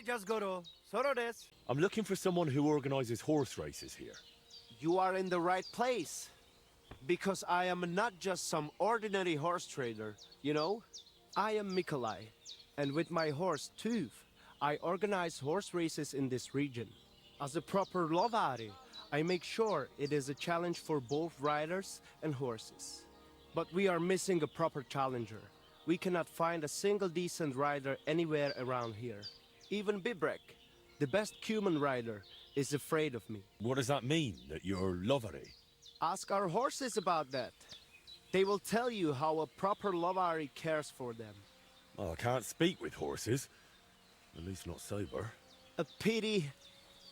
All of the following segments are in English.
just Goro. Soro desu. I'm looking for someone who organizes horse races here. You are in the right place. Because I am not just some ordinary horse trader, you know? I am Mikolai, and with my horse Tuv, I organize horse races in this region. As a proper lovari, I make sure it is a challenge for both riders and horses. But we are missing a proper challenger. We cannot find a single decent rider anywhere around here. Even Bibrek, the best human rider, is afraid of me. What does that mean, that you're lovery? Ask our horses about that. They will tell you how a proper lovari cares for them. Oh, I can't speak with horses. At least not sober. A pity.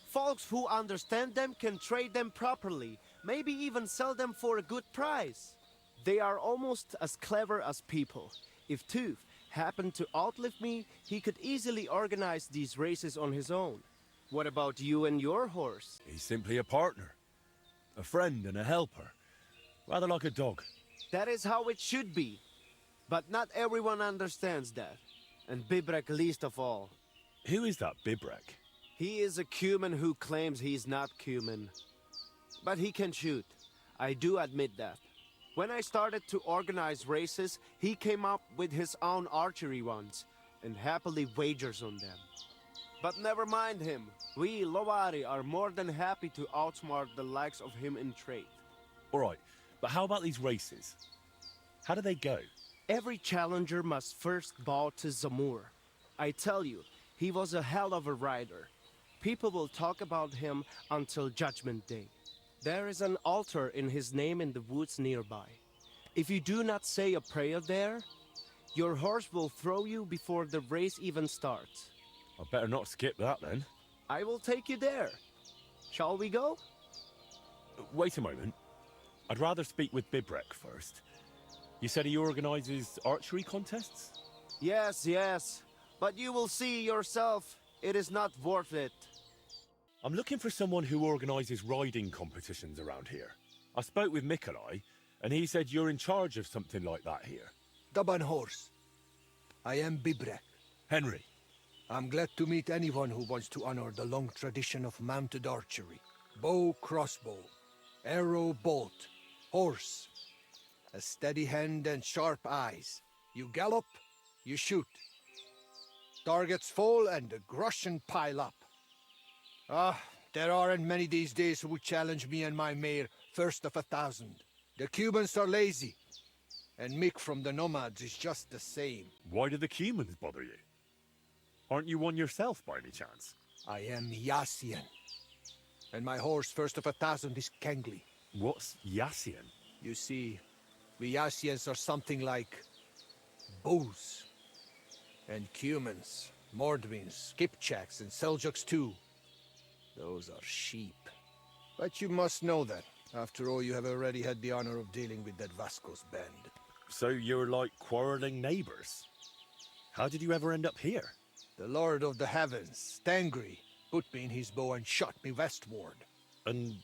Folks who understand them can trade them properly, maybe even sell them for a good price. They are almost as clever as people. If Tuv happened to outlive me, he could easily organize these races on his own. What about you and your horse? He's simply a partner. A friend and a helper. Rather like a dog. That is how it should be. But not everyone understands that. And Bibrek least of all. Who is that Bibrek? He is a Cuman who claims he's not Cuman. But he can shoot. I do admit that. When I started to organize races, he came up with his own archery ones, and happily wagers on them. But never mind him. We, Lovari, are more than happy to outsmart the likes of him in trade. Alright, but how about these races? How do they go? Every challenger must first bow to Zamur. I tell you, he was a hell of a rider. People will talk about him until Judgment Day. There is an altar in his name in the woods nearby. If you do not say a prayer there, your horse will throw you before the race even starts. I better not skip that then. I will take you there. Shall we go? Wait a moment. I'd rather speak with Bibrek first. You said he organizes archery contests? Yes. But you will see yourself, it is not worth it. I'm looking for someone who organizes riding competitions around here. I spoke with Mikolai, and he said you're in charge of something like that here. Daban horse. I am Bibrek. Henry. I'm glad to meet anyone who wants to honor the long tradition of mounted archery. Bow, crossbow, arrow, bolt, horse. A steady hand and sharp eyes. You gallop, you shoot. Targets fall and the groschen pile up. There aren't many these days who would challenge me and my mare first of 1,000. The Cubans are lazy, and Mick from the Nomads is just the same. Why do the Cumans bother you? Aren't you one yourself by any chance? I am Yassian, and my horse first of 1,000 is Kengli. What's Yassian? You see, we Yassians are something like bulls, and Cumans, Mordvins, Skipchaks, and Seljuks too. Those are sheep. But you must know that. After all, you have already had the honor of dealing with that Vasco's band. So you're like quarreling neighbors. How did you ever end up here? The Lord of the Heavens, Stangri, put me in his bow and shot me westward. And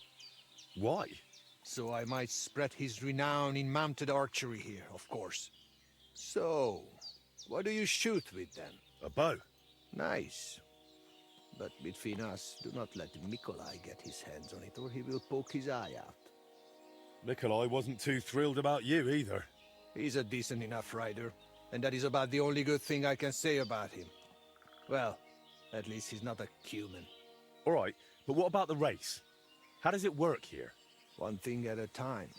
why? So I might spread his renown in mounted archery here, of course. So, what do you shoot with then? A bow. Nice. But between us, do not let Mikolai get his hands on it, or he will poke his eye out. Mikolai wasn't too thrilled about you either. He's a decent enough rider, and that is about the only good thing I can say about him. Well, at least he's not a Cuman. Alright, but what about the race? How does it work here? One thing at a time.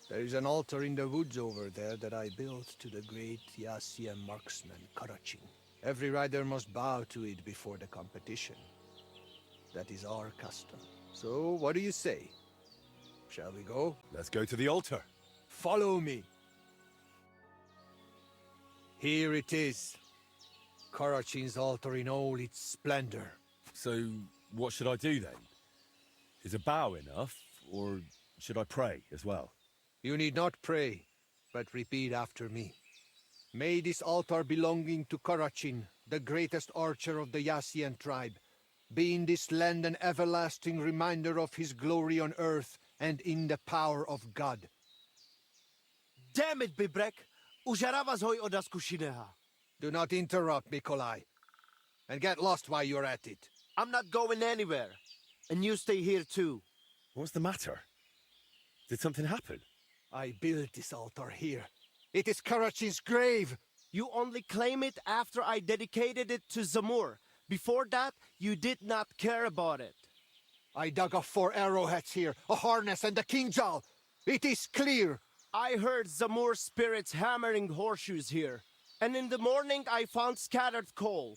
There is an altar in the woods over there that I built to the great Yassian marksman, Karachin. Every rider must bow to it before the competition. That is our custom. So, what do you say? Shall we go? Let's go to the altar. Follow me. Here it is. Karachin's altar in all its splendor. So, what should I do then? Is a bow enough, or should I pray as well? You need not pray, but repeat after me. May this altar belonging to Karachin, the greatest archer of the Yassian tribe, be in this land an everlasting reminder of his glory on earth and in the power of God. Damn it, Bibrek! Užarava zhoj oda zkušeného. Do not interrupt, Mikolai. and get lost while you're at it. I'm not going anywhere. And you stay here too. What's the matter? Did something happen? I built this altar here. It is Karachin's grave. You only claim it after I dedicated it to Zamur. Before that, you did not care about it. I dug up 4 arrowheads here, a harness and a kingjal. It is clear. I heard Zamur spirits hammering horseshoes here. And in the morning, I found scattered coal.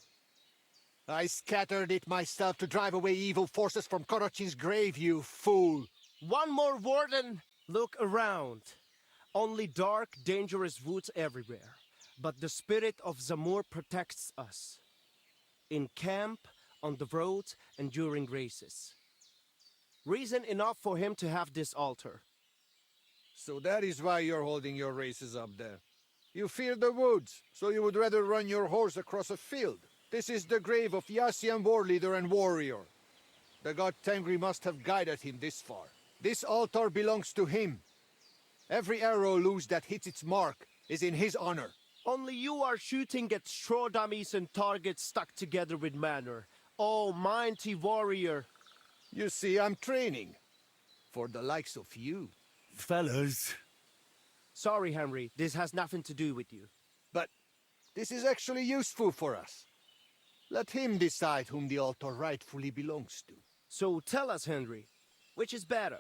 I scattered it myself to drive away evil forces from Karachin's grave, you fool. One more warden. Look around. Only dark, dangerous woods everywhere. But the spirit of Zamur protects us. In camp, on the roads, and during races. Reason enough for him to have this altar. So that is why you're holding your races up there. You fear the woods, so you would rather run your horse across a field. This is the grave of Yassian war leader and warrior. The god Tengri must have guided him this far. This altar belongs to him. Every arrow loose that hits its mark is in his honor. Only you are shooting at straw dummies and targets stuck together with manner. Oh, mighty warrior. You see, I'm training. For the likes of you. Fellas. Sorry, Henry. This has nothing to do with you. But this is actually useful for us. Let him decide whom the altar rightfully belongs to. So tell us, Henry, which is better?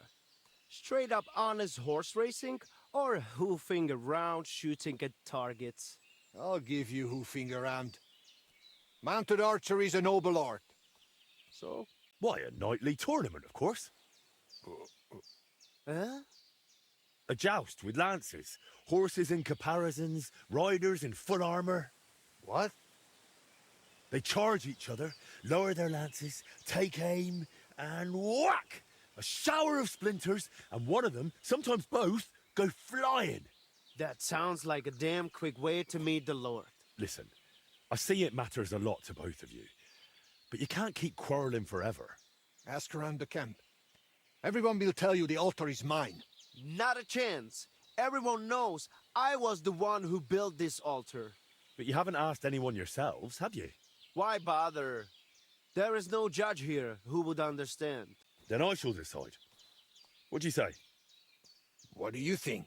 Straight up honest horse racing or hoofing around shooting at targets? I'll give you hoofing around. Mounted archery is a noble art. So? Why, a nightly tournament, of course. Huh? A joust with lances, horses in caparisons, riders in full armor. What? They charge each other, lower their lances, take aim, and whack! A shower of splinters, and one of them, sometimes both, go flying. That sounds like a damn quick way to meet the Lord. Listen, I see it matters a lot to both of you, but you can't keep quarreling forever. Ask around the camp. Everyone will tell you the altar is mine. Not a chance. Everyone knows I was the one who built this altar. But you haven't asked anyone yourselves, have you? Why bother? There is no judge here who would understand. Then I shall decide. What do you say? What do you think?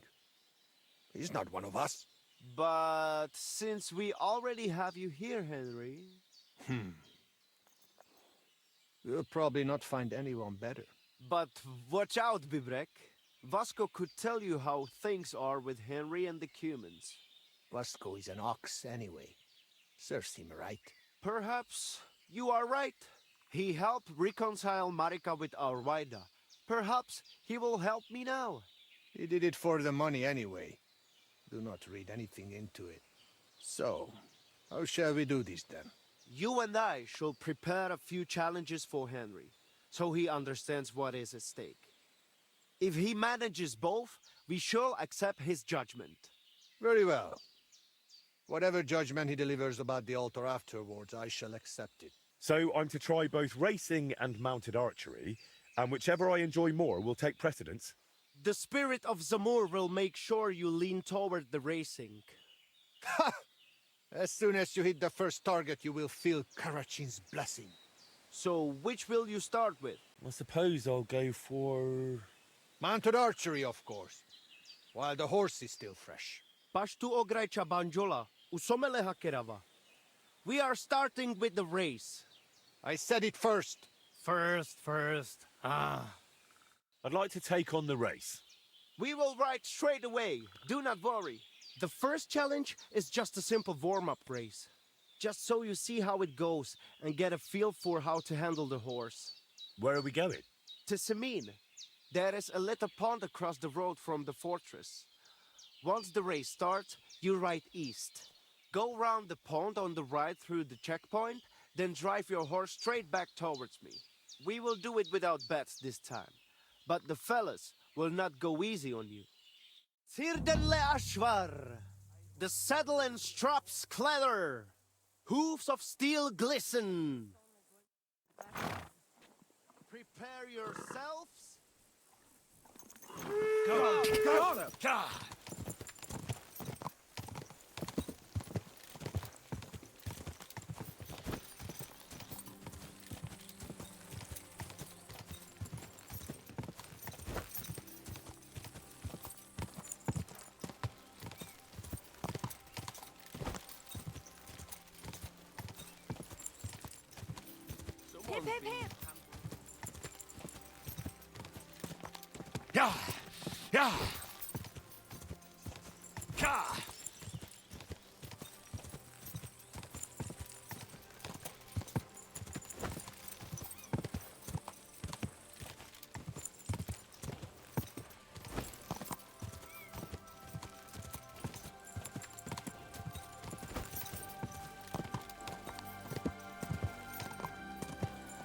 He's not one of us. But since we already have you here, Henry... We'll probably not find anyone better. But watch out, Bibrek. Vasco could tell you how things are with Henry and the Cumans. Vasco is an ox anyway. Serves him right. Perhaps you are right. He helped reconcile Marika with our Waida. Perhaps he will help me now. He did it for the money anyway. Do not read anything into it. So, how shall we do this then? You and I shall prepare a few challenges for Henry, so he understands what is at stake. If he manages both, we shall accept his judgment. Very well. Whatever judgment he delivers about the altar afterwards, I shall accept it. So I'm to try both racing and mounted archery, and whichever I enjoy more will take precedence. The spirit of Zamur will make sure you lean toward the racing. Ha! As soon as you hit the first target, you will feel Karachin's blessing. So which will you start with? I suppose I'll go for... Mounted archery, of course. While the horse is still fresh. Pashtu ograjcha banjola, usomele hakerava. We are starting with the race. I said it first. First. I'd like to take on the race. We will ride straight away. Do not worry. The first challenge is just a simple warm-up race. Just so you see how it goes and get a feel for how to handle the horse. Where are we going? To Semin. There is a little pond across the road from the fortress. Once the race starts, you ride east. Go round the pond on the right through the checkpoint, then drive your horse straight back towards me. We will do it without bets this time, but the fellas will not go easy on you. Sirdenle Ashvar, the saddle and straps clatter, hoofs of steel glisten. Prepare yourselves. Go! hip, hip! Yeah! Yeah!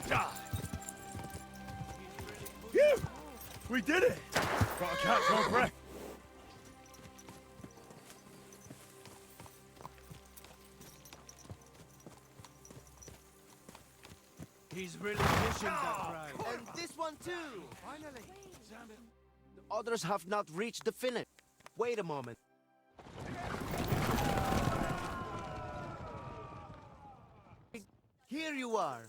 Yeah! Phew! We did it! Got to catch our breath. He's really pushing that ride. And this one too! Finally! The others have not reached the finish. Wait a moment. Here you are.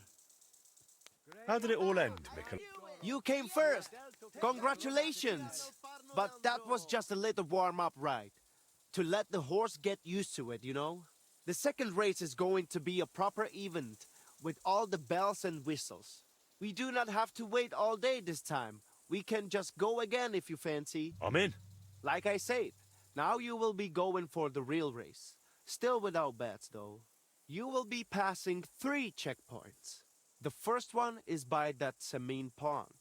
How did it all end, Mikkel? You came first. Congratulations. But that was just a little warm-up ride. To let the horse get used to it, you know? The second race is going to be a proper event with all the bells and whistles. We do not have to wait all day this time. We can just go again if you fancy. I'm in. Like I said, now you will be going for the real race. Still without bets, though. You will be passing 3 checkpoints. The first one is by that Samin pond,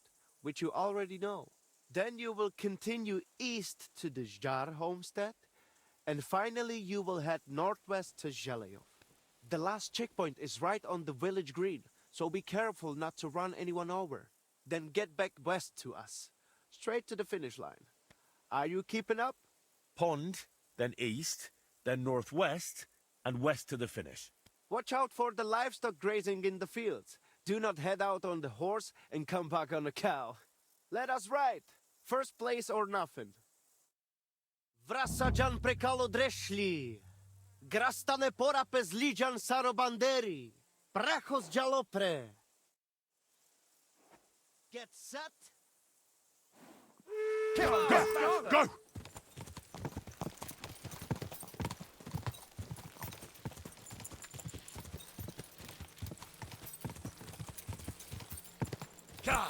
which you already know. Then you will continue east to the Jar homestead, and finally you will head northwest to Zheleyov. The last checkpoint is right on the village green, so be careful not to run anyone over. Then get back west to us, straight to the finish line. Are you keeping up? Pond, then east, then northwest, and west to the finish. Watch out for the livestock grazing in the fields. Do not head out on the horse and come back on a cow. Let us ride. First place or nothing. Vrasajan prekalo dreszli. Grastane porapes lijan sarobanderi. Brachos jalopre. Get set. Go! Go! Go! God!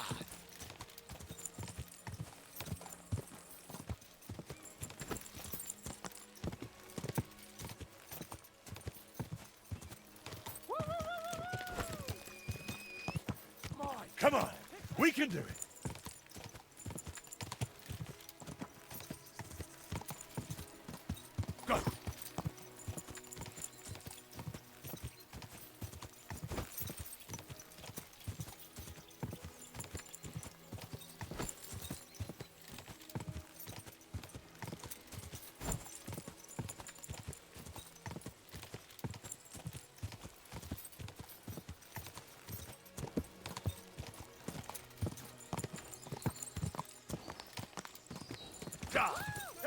Come on, we can do it. Go.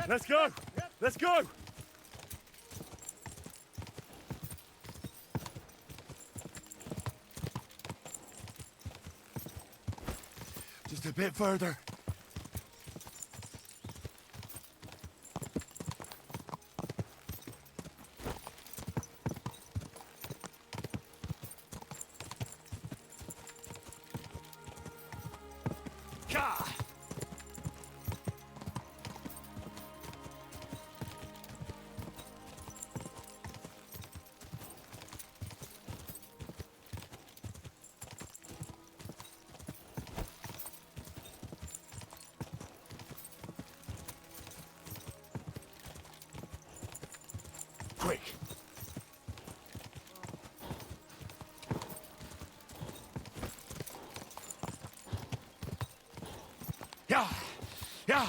Let's go! Let's go! Just a bit further. God! Quick! Yeah! Yeah!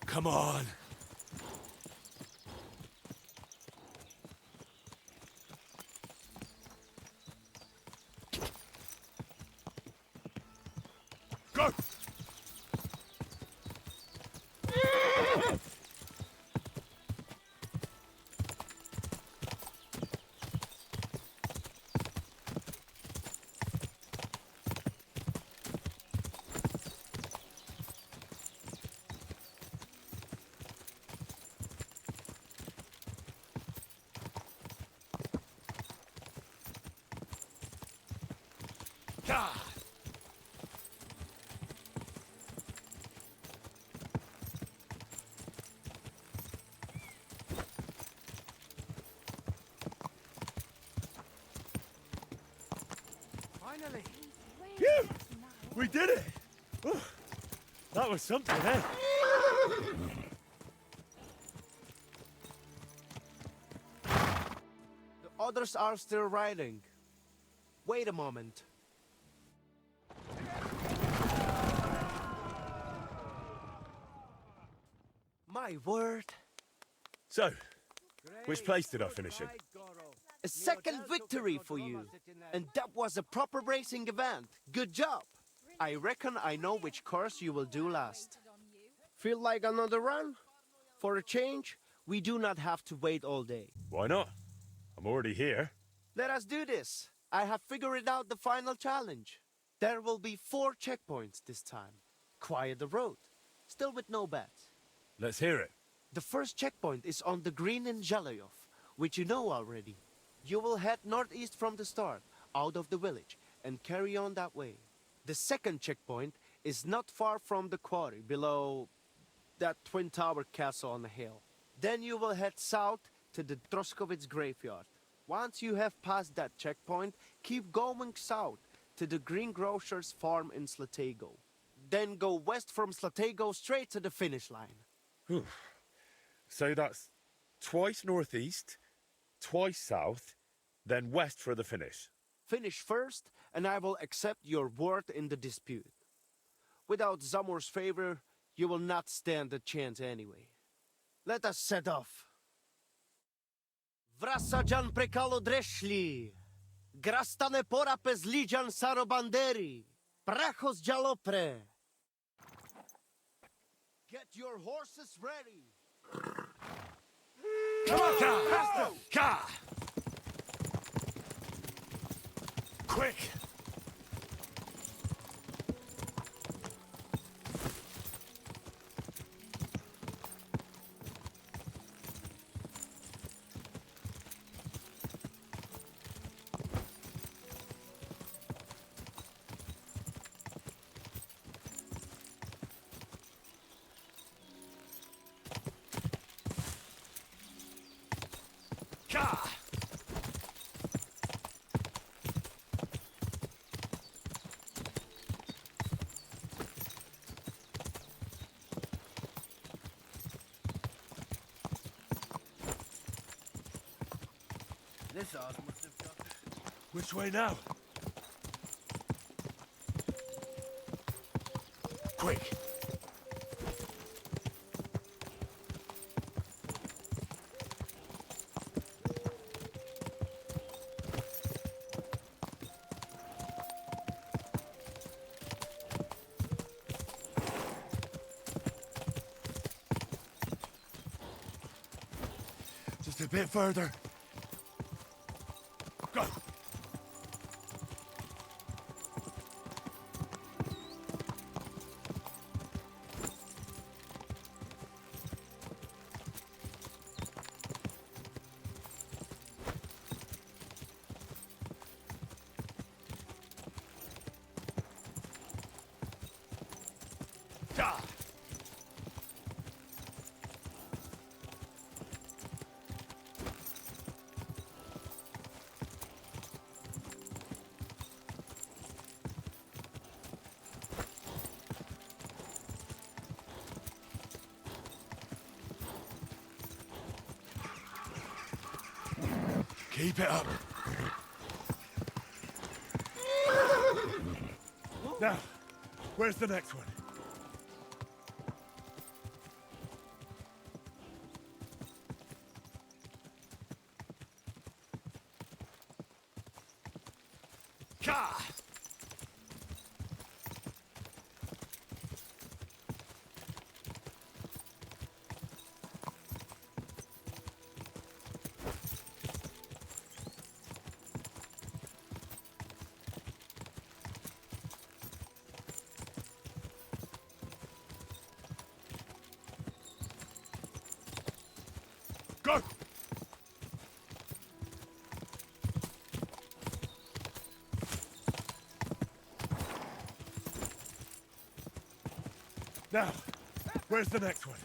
Come on! Go! God! Finally! Phew! We did it! Whew. That was something, eh? The others are still riding. Wait a moment. My word. So, which place did I finish in? A second victory for you. And that was a proper racing event. Good job. I reckon I know which course you will do last. Feel like another run? For a change, we do not have to wait all day. Why not? I'm already here. Let us do this. I have figured out the final challenge. There will be 4 checkpoints this time. Quiet the road. Still with no bets. Let's hear it. The first checkpoint is on the green in Zheleyov, which you know already. You will head northeast from the start, out of the village, and carry on that way. The second checkpoint is not far from the quarry, below that twin-tower castle on the hill. Then you will head south to the Troskovitz graveyard. Once you have passed that checkpoint, keep going south to the greengrocer's farm in Slatego. Then go west from Slatego straight to the finish line. Whew. So that's twice northeast, twice south, then west for the finish. Finish first, and I will accept your word in the dispute. Without Zamor's favor, you will not stand a chance anyway. Let us set off. Vrasajan prekalo dreshli. Grastane pora pezlijan sarobanderi. Prachos jalopre. Get your horses ready. Come on, Ka! Ka! Quick! Ka! This ours must have got... Which way now? Quick! Just a bit further. Go! Ja! Keep it up. Now, where's the next one? Ka! Go! Now, where's the next one?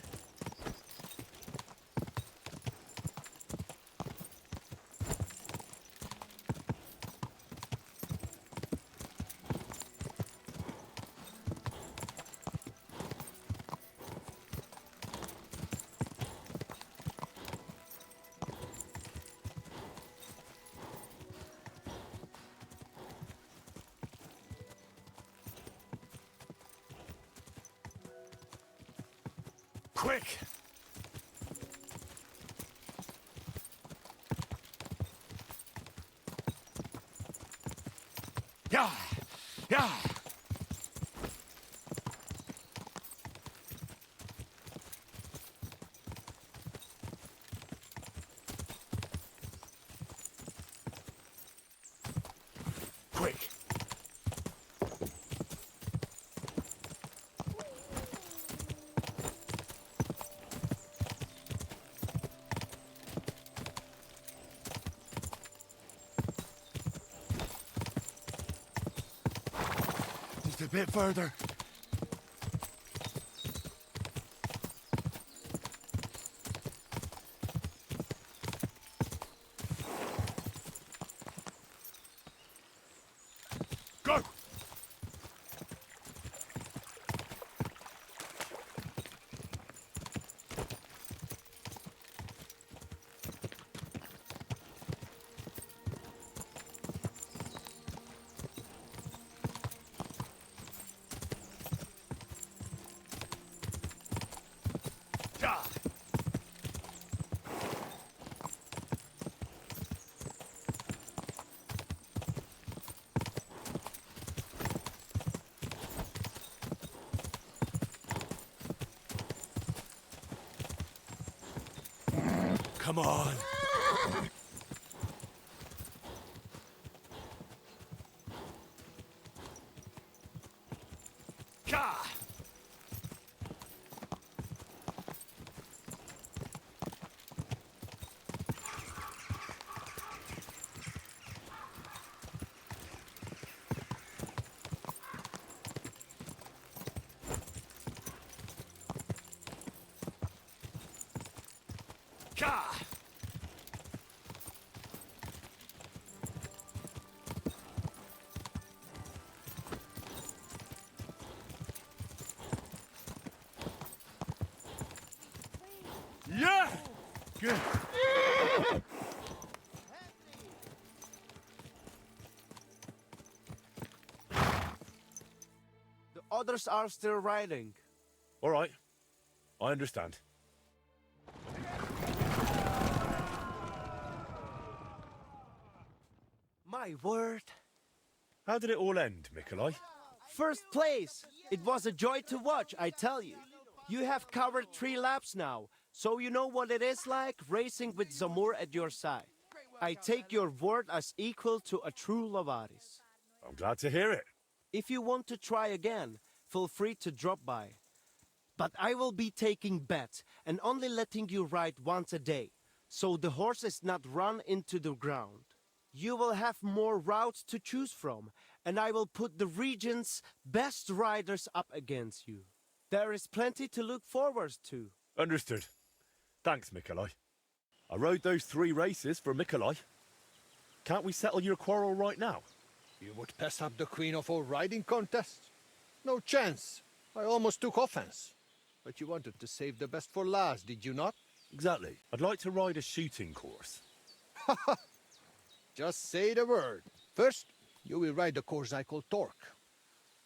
Quick! Yeah! Yeah! Quick! Just a bit further. Go! Yeah! Come on! Gah! Gah! Yeah! Good. The others are still riding. All right. I understand. My word. How did it all end, Mikolai? First place! It was a joy to watch, I tell you. You have covered 3 laps now, so you know what it is like racing with Zamur at your side. I take your word as equal to a true Lavaris. I'm glad to hear it. If you want to try again, feel free to drop by. But I will be taking bets and only letting you ride once a day, so the horse is not run into the ground. You will have more routes to choose from, and I will put the region's best riders up against you. There is plenty to look forward to. Understood. Thanks, Mikolai. I rode those 3 races for Mikolai. Can't we settle your quarrel right now? You would pass up the queen of all riding contests? No chance. I almost took offense. But you wanted to save the best for last, did you not? Exactly. I'd like to ride a shooting course. Just say the word. First, you will ride the course I call Torque.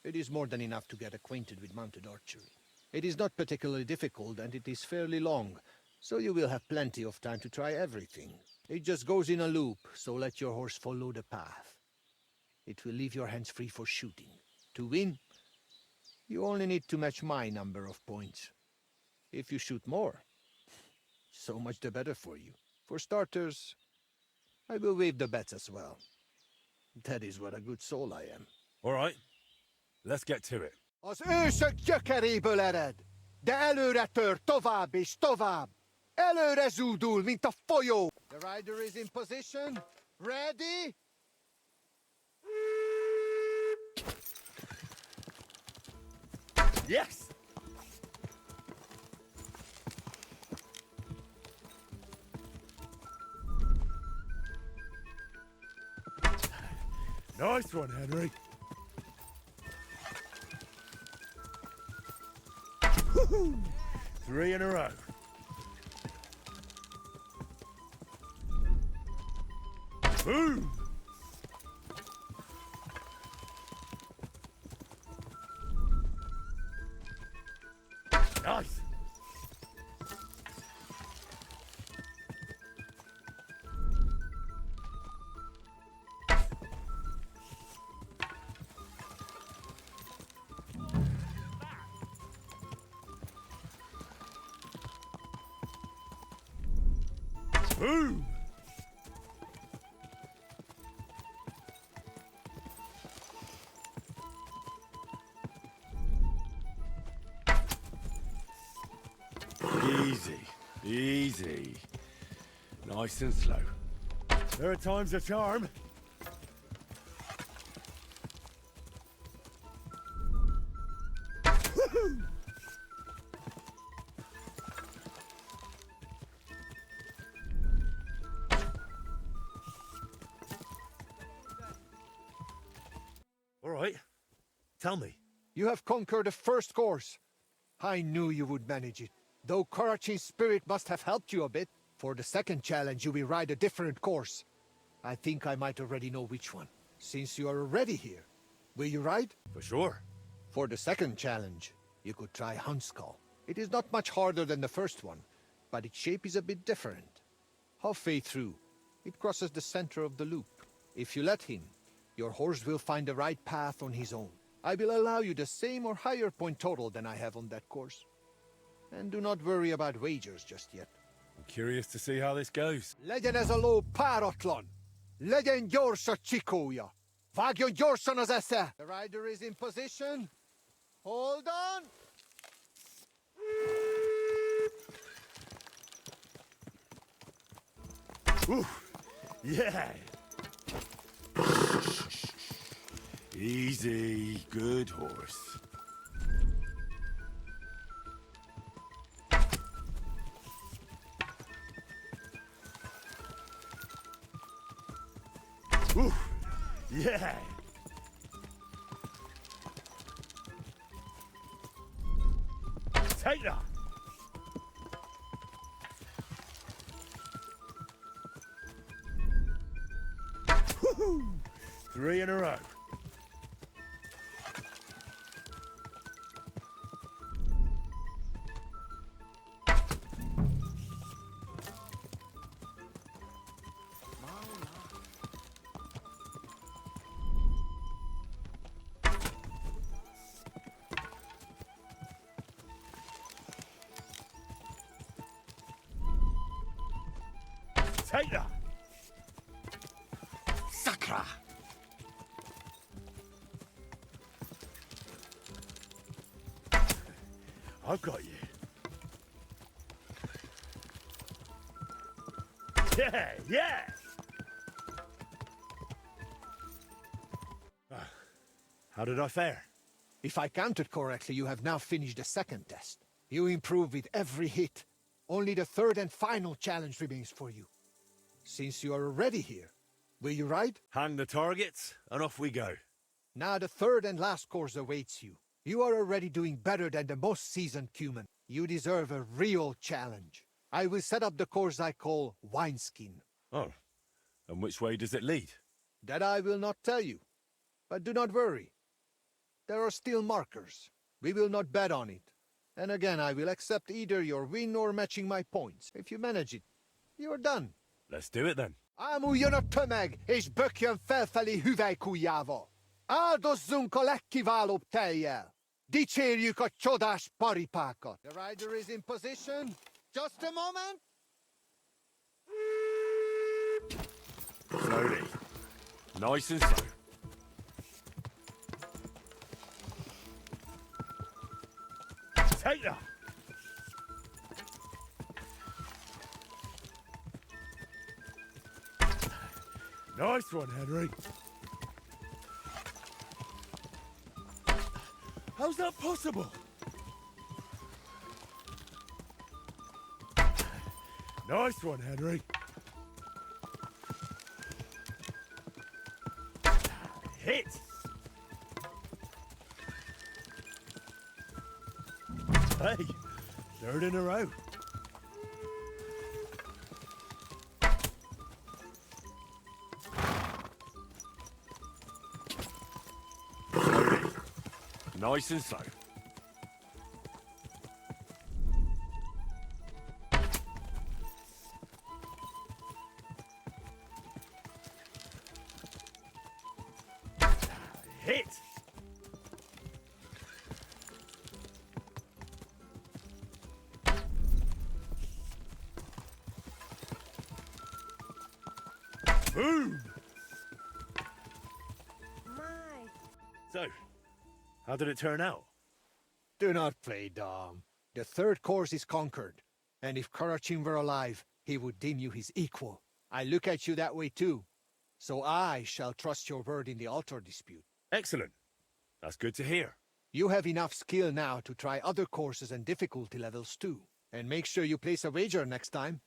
It is more than enough to get acquainted with mounted archery. It is not particularly difficult and it is fairly long, so you will have plenty of time to try everything. It just goes in a loop, so let your horse follow the path. It will leave your hands free for shooting. To win, you only need to match my number of points. If you shoot more, so much the better for you. For starters, I will waive the bets as well. That is what a good soul I am. All right. Let's get to it. Az ősök gyökeréből ered, de előre tör tovább és tovább. Előre zúdul, mint a folyó. The rider is in position. Ready? Yes! Nice one, Henry. Woohoo! 3 in a row. Boom! Nice! Boom! Easy, easy. Nice and slow. There are times a charm. Woohoo! All right. Tell me. You have conquered the first course. I knew you would manage it. Though Korachin's spirit must have helped you a bit. For the second challenge, you will ride a different course. I think I might already know which one. Since you are already here, will you ride? For sure. For the second challenge, you could try Huntskull. It is not much harder than the first one, but its shape is a bit different. Halfway through, it crosses the center of the loop. If you let him, your horse will find the right path on his own. I will allow you the same or higher point total than I have on that course. And do not worry about wagers just yet. I'm curious to see how this goes. Legyen ez a ló páratlan! Legyen gyors a csikója! Vágjon gyorsan az esze! The rider is in position. Hold on! Woo! Yeah! Easy, good horse. Woo! Yeah! Take that! Woohoo! 3 in a row. Take that! Sakra! I've got you. Yeah, yeah! How did I fare? If I counted correctly, you have now finished the second test. You improve with every hit. Only the third and final challenge remains for you. Since you are already here, will you ride? Hang the targets, and off we go. Now the third and last course awaits you. You are already doing better than the most seasoned Cuman. You deserve a real challenge. I will set up the course I call Wineskin. Oh, and which way does it lead? That I will not tell you. But do not worry. There are still markers. We will not bet on it. And again, I will accept either your win or matching my points. If you manage it, you are done. Let's do it then. Ámuljon a tömeg, és bökjön felfelé hüvelykujjával. Áldozzunk a legkiválóbb tejjel. Dicsérjük a csodás paripákat. The rider is in position. Just a moment. Slowly. Nice and slow. Take that! Nice one, Henry. How's that possible? Nice one, Henry. hit! Hey, third in a row. Nice and slow. Hit! Boom! So, how did it turn out? Do not play dumb. The third course is conquered, and if Karachin were alive, he would deem you his equal. I look at you that way too, so I shall trust your word in the altar dispute. Excellent. That's good to hear. You have enough skill now to try other courses and difficulty levels too, and make sure you place a wager next time.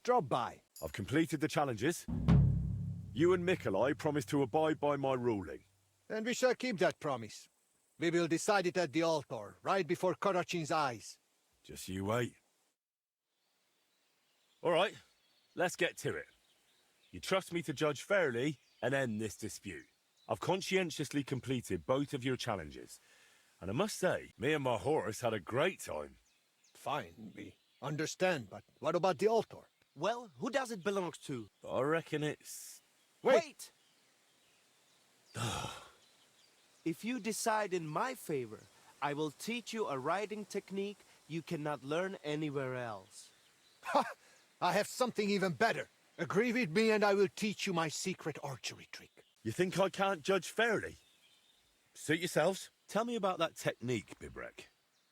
Drop by. I've completed the challenges. You and Mikolai promised to abide by my ruling. And we shall keep that promise. We will decide it at the altar, right before Karachin's eyes. Just you wait. All right, let's get to it. You trust me to judge fairly and end this dispute. I've conscientiously completed both of your challenges. And I must say, me and my horse had a great time. Fine, we understand, but what about the altar? Well, who does it belong to? I reckon it's... Wait! If you decide in my favor, I will teach you a riding technique you cannot learn anywhere else. Ha! I have something even better. Agree with me and I will teach you my secret archery trick. You think I can't judge fairly? Suit yourselves. Tell me about that technique, Bibrek.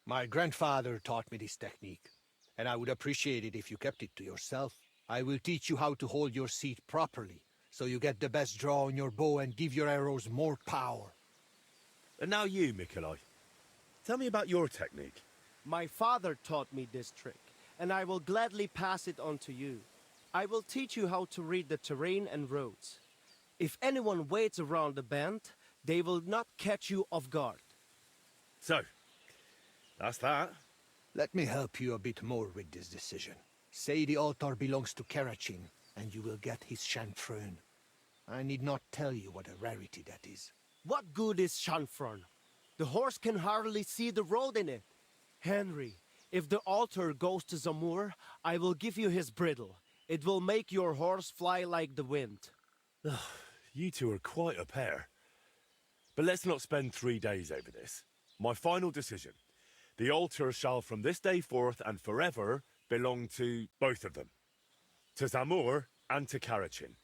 My grandfather taught me this technique, and I would appreciate it if you kept it to yourself. I will teach you how to hold your seat properly, so you get the best draw on your bow and give your arrows more power. And now you, Mikolai. Tell me about your technique. My father taught me this trick, and I will gladly pass it on to you. I will teach you how to read the terrain and roads. If anyone waits around the bend, they will not catch you off guard. So, that's that. Let me help you a bit more with this decision. Say the altar belongs to Karachin, and you will get his chanfrein. I need not tell you what a rarity that is. What good is chanfrein? The horse can hardly see the road in it. Henry, if the altar goes to Zamur, I will give you his bridle. It will make your horse fly like the wind. You two are quite a pair. But let's not spend 3 days over this. My final decision. The altar shall from this day forth and forever belong to both of them. To Zamur and to Karachin.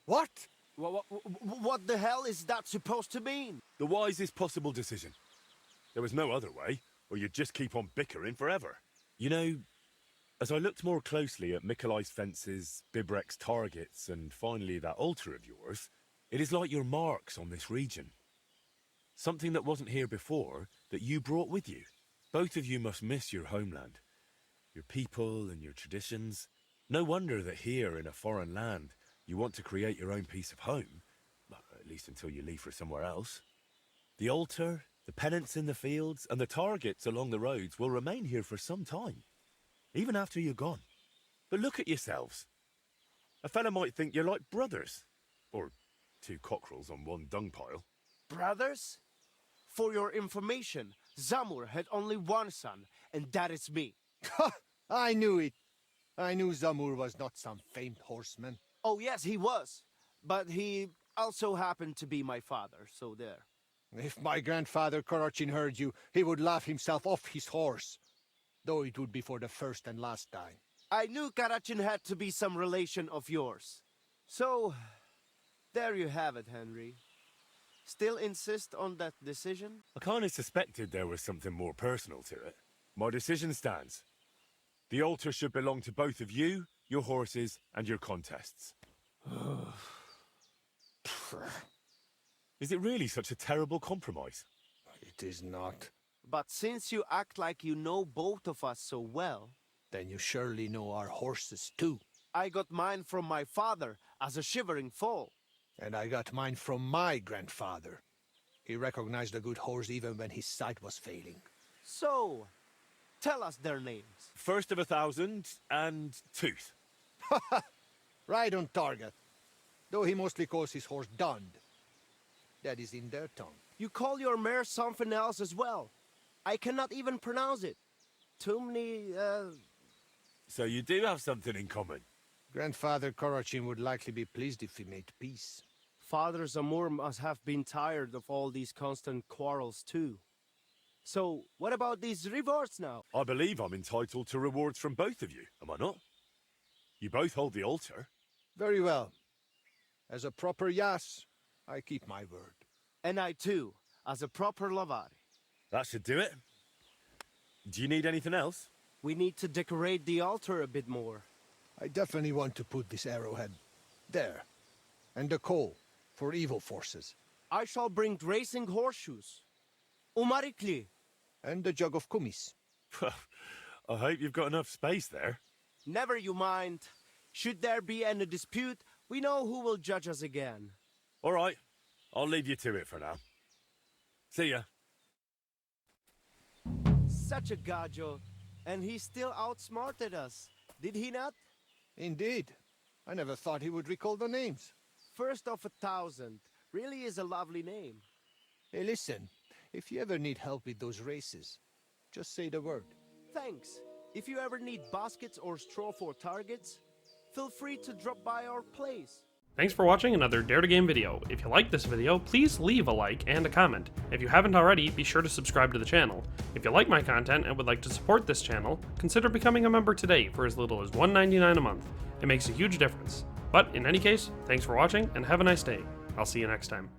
What? What the hell is that supposed to mean? The wisest possible decision. There was no other way, or you'd just keep on bickering forever. You know, as I looked more closely at Mikolai's fences, Bibrek's targets, and finally that altar of yours, it is like your marks on this region. Something that wasn't here before, that you brought with you. Both of you must miss your homeland, your people and your traditions. No wonder that here in a foreign land, you want to create your own piece of home, well, at least until you leave for somewhere else. The altar, the pennants in the fields, and the targets along the roads will remain here for some time, even after you're gone. But look at yourselves. A fella might think you're like brothers, or two cockerels on one dung pile. Brothers? For your information, Zamur had only one son, and that is me. Ha! I knew it. I knew Zamur was not some famed horseman. Oh yes, he was. But he also happened to be my father, so there. If my grandfather Karachin heard you, he would laugh himself off his horse. Though it would be for the first and last time. I knew Karachin had to be some relation of yours. So, there you have it, Henry. Still insist on that decision? I kind of suspected there was something more personal to it. My decision stands. The altar should belong to both of you, your horses, and your contests. Is it really such a terrible compromise? It is not. But since you act like you know both of us so well... Then you surely know our horses too. I got mine from my father as a shivering foal. And I got mine from my grandfather. He recognized a good horse even when his sight was failing. So, tell us their names. First of 1,000 and Tooth. Right on target. Though he mostly calls his horse Dund. That is in their tongue. You call your mare something else as well. I cannot even pronounce it. Tumni, So you do have something in common. Grandfather Korochin would likely be pleased if we made peace. Father Zamur must have been tired of all these constant quarrels too. So, what about these rewards now? I believe I'm entitled to rewards from both of you, am I not? You both hold the altar. Very well. As a proper Yas, I keep my word. And I too, as a proper Lavari. That should do it. Do you need anything else? We need to decorate the altar a bit more. I definitely want to put this arrowhead there. And the coal for evil forces. I shall bring racing horseshoes. Umarikli. And the jug of kumis. I hope you've got enough space there. Never you mind. Should there be any dispute, we know who will judge us again. All right, I'll leave you to it for now. See ya. Such a gajo. And he still outsmarted us. Did he not? Indeed. I never thought he would recall the names. First of 1,000. Really is a lovely name. Hey, listen. If you ever need help with those races, just say the word. Thanks. If you ever need baskets or straw for targets, feel free to drop by our place. Thanks for watching another Dare to Game video. If you liked this video, please leave a like and a comment. If you haven't already, be sure to subscribe to the channel. If you like my content and would like to support this channel, consider becoming a member today for as little as $1.99 a month. It makes a huge difference. But in any case, thanks for watching and have a nice day. I'll see you next time.